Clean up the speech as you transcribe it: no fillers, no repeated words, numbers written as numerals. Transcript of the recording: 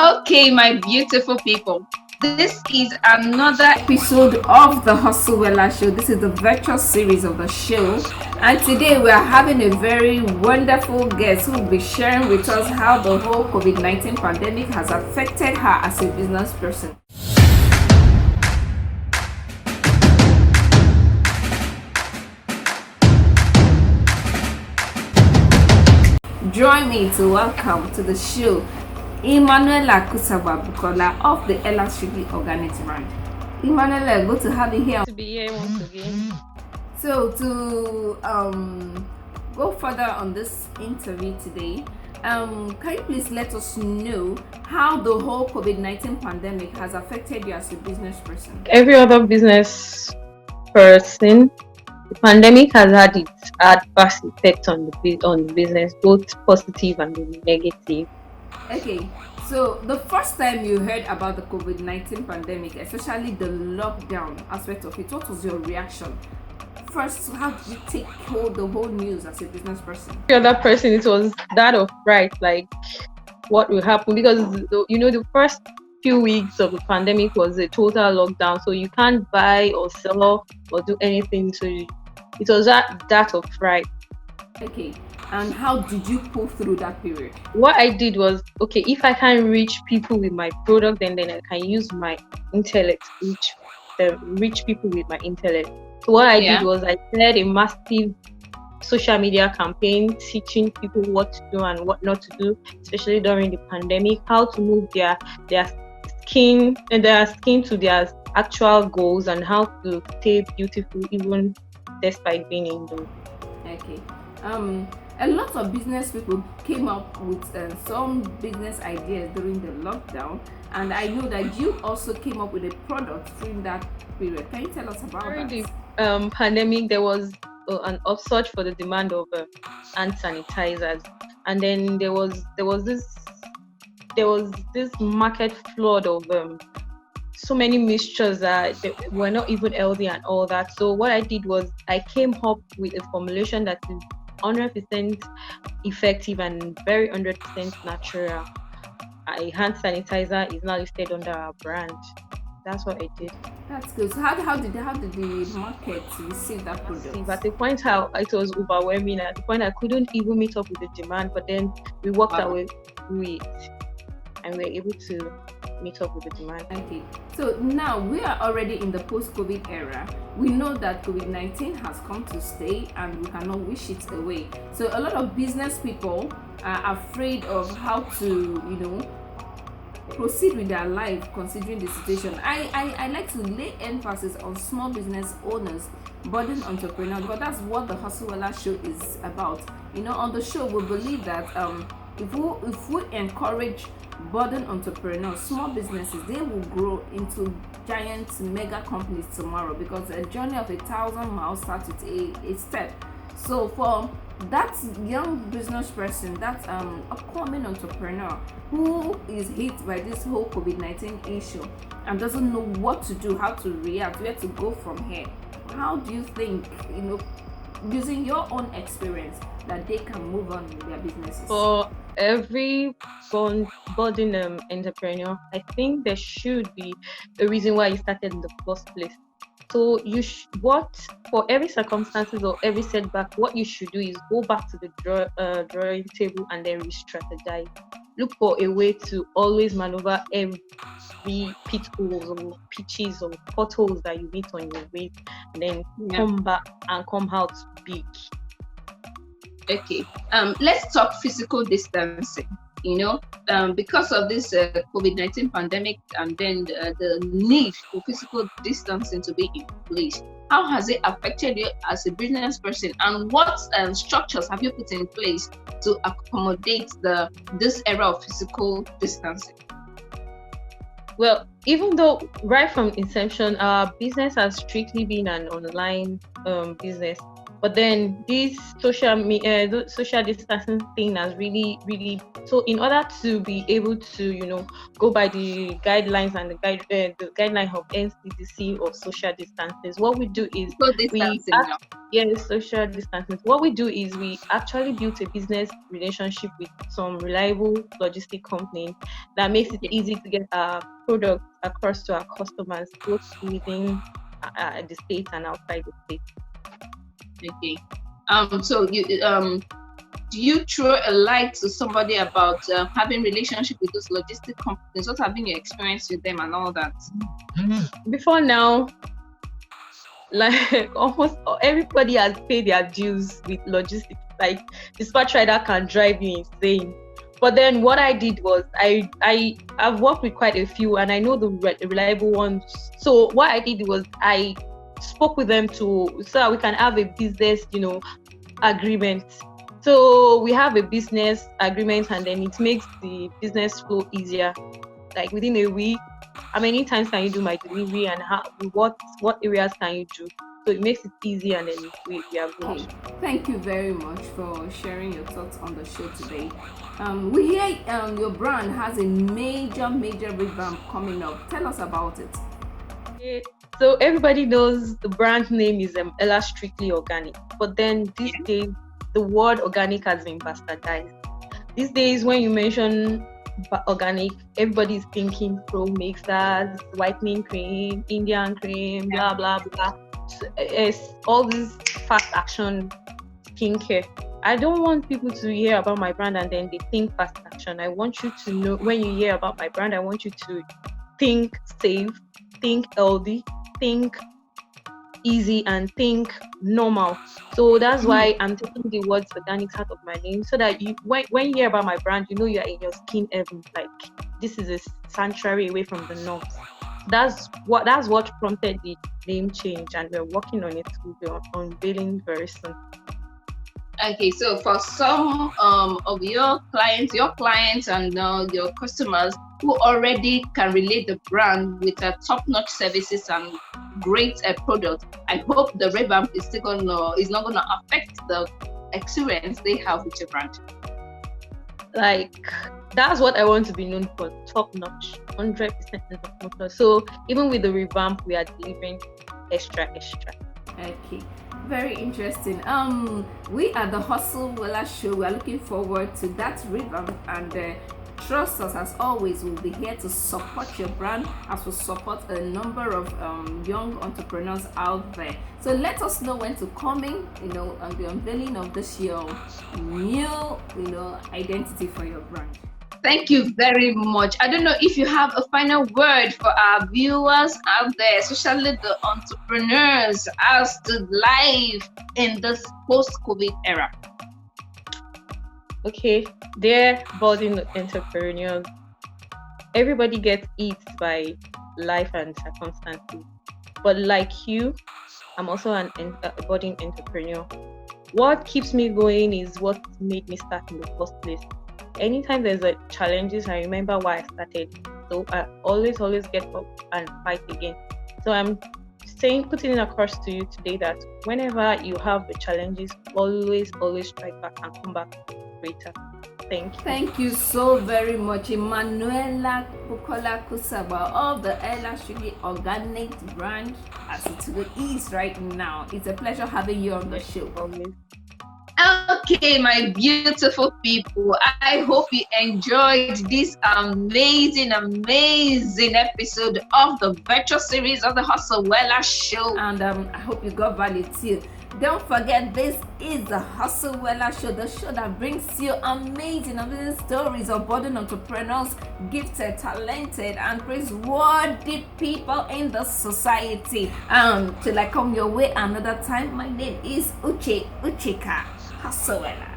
Okay, my beautiful people, this is another episode of the Hustlewella Show. This is the virtual series of the show, and today we are having a very wonderful guest who will be sharing with us how the whole COVID-19 pandemic has affected her as a business person. Join me to welcome to the show Emmanuella Kusagba of the Ella Strictly Organic Brand. Emmanuella, good to have you here. To be here once again. So to go further on this interview today, can you please let us know how the whole COVID-19 pandemic has affected you as a business person? Every other business person, the pandemic has had its adverse effect on the business, both positive and negative. Okay, so the first time you heard about the COVID-19 pandemic, especially the lockdown aspect of it, what was your reaction? First, how did you take hold the whole news as a business person? Every other person, it was that of fright, like what will happen, because the first few weeks of the pandemic was a total lockdown, so you can't buy or sell or do anything. So it was that of fright. Okay, and how did you pull through that period? What I did was, okay, if I can reach people with my product, then I can use my intellect to reach people with my intellect. So what I did was I started a massive social media campaign teaching people what to do and what not to do, especially during the pandemic, how to move their skin to their actual goals, and how to stay beautiful even despite being indoors. Okay. A lot of business people came up with some business ideas during the lockdown, and I know that you also came up with a product during that period. Can you tell us about that? During the pandemic, there was an upsurge for the demand of hand sanitizers, and then there was this market flood of so many mixtures that were not even healthy and all that. So what I did was I came up with a formulation that is 100% effective and very 100% natural. A hand sanitizer is now listed under our brand. That's what I did. That's good. So how did the market receive that product? At the point how it was overwhelming, at the point I couldn't even meet up with the demand, but then we worked our way through it and we were able to meet up with the demand. Okay, so now we are already in the post-COVID era. We know that COVID-19 has come to stay and we cannot wish it away. So a lot of business people are afraid of how to, proceed with their life considering the situation. I like to lay emphasis on small business owners, budding entrepreneurs, because that's what the Hustlewella Show is about. On the show we believe that if we encourage budding entrepreneurs, small businesses, they will grow into giant mega companies tomorrow, because a journey of 1,000 miles starts with a step. So for that young business person, that upcoming entrepreneur who is hit by this whole COVID-19 issue and doesn't know what to do, how to react, where to go from here, how do you think, using your own experience, that they can move on in their businesses? For every budding entrepreneur, I think there should be a reason why you started in the first place. So for every circumstances or every setback, what you should do is go back to the drawing table and then re-strategize. Look for a way to always maneuver every pitfalls or pitches or potholes that you meet on your way, and then come back and come out big. Okay, let's talk physical distancing. Because of this COVID-19 pandemic, and then the need for physical distancing to be in place, how has it affected you as a business person, and what structures have you put in place to accommodate this era of physical distancing? Well, even though right from inception our business has strictly been an online business, But then this social distancing thing has really. So in order to be able to go by the guidelines and the guideline of NCDC of social distances, what we do is So distancing now. social distancing. What we do is we actually build a business relationship with some reliable logistic companies that makes it easy to get our products across to our customers, both within the state and outside the state. Okay. So you do you throw a light to somebody about having relationship with those logistic companies? What have been your experience with them and all that? Before now, like almost everybody has paid their dues with logistics. Like dispatch rider can drive you insane. But then what I did was I've worked with quite a few and I know the reliable ones. So what I did was I spoke with them so that we can have a business, agreement. So we have a business agreement and then it makes the business flow easier. Like within a week, how many times can you do my delivery and what areas can you do? So it makes it easy and then we are good. Okay. Thank you very much for sharing your thoughts on the show today. We hear your brand has a major revamp coming up. Tell us about it. Okay. So everybody knows the brand name is Ella Strictly Organic. But then these days, the word organic has been bastardized. These days, when you mention organic, everybody is thinking pro mixers, whitening cream, Indian cream, blah blah blah. It's all this fast action skincare. I don't want people to hear about my brand and then they think fast action. I want you to know, when you hear about my brand, I want you to think safe, think healthy, think easy, and think normal. So that's why I'm taking the words organic out of my name, so that you, when you hear about my brand, you know you're in your skin heaven. Like this is a sanctuary away from the norms. That's what prompted the name change, and we're working on it. We'll be unveiling very soon. Okay, so for some of your clients and your customers who already can relate the brand with top-notch services and great product, I hope the revamp is not gonna affect the experience they have with your brand. Like that's what I want to be known for, top-notch, 100% So even with the revamp, we are delivering extra. Okay, very interesting. We at the Hustlewella Show, we are looking forward to that revamp, and trust us, as always, we'll be here to support your brand as we support a number of young entrepreneurs out there. So let us know when to come in, on the unveiling of this your new, identity for your brand. Thank you very much. I don't know if you have a final word for our viewers out there, especially the entrepreneurs as to life in this post-COVID era. Okay, dear budding entrepreneurs, everybody gets hit by life and circumstances. But like you, I'm also a budding entrepreneur. What keeps me going is what made me start in the first place. Anytime there's challenges, I remember why I started. So I always get up and fight again. So I'm putting it across to you today that whenever you have the challenges, always strike back and come back greater. Thank you. Thank you so very much, Emmanuella Kusagba of the Ella Strictly Organic brand, as it is right now. It's a pleasure having you on the show. Always. Okay, my beautiful people, I hope you enjoyed this amazing episode of the virtual series of the Hustlewella Show, and I hope you got value too. Don't forget, this is the Hustlewella Show, the show that brings you amazing stories of budding entrepreneurs, gifted, talented, and praiseworthy people in the society. Till I come your way another time, my name is Uche Ucheka. Hustlewella.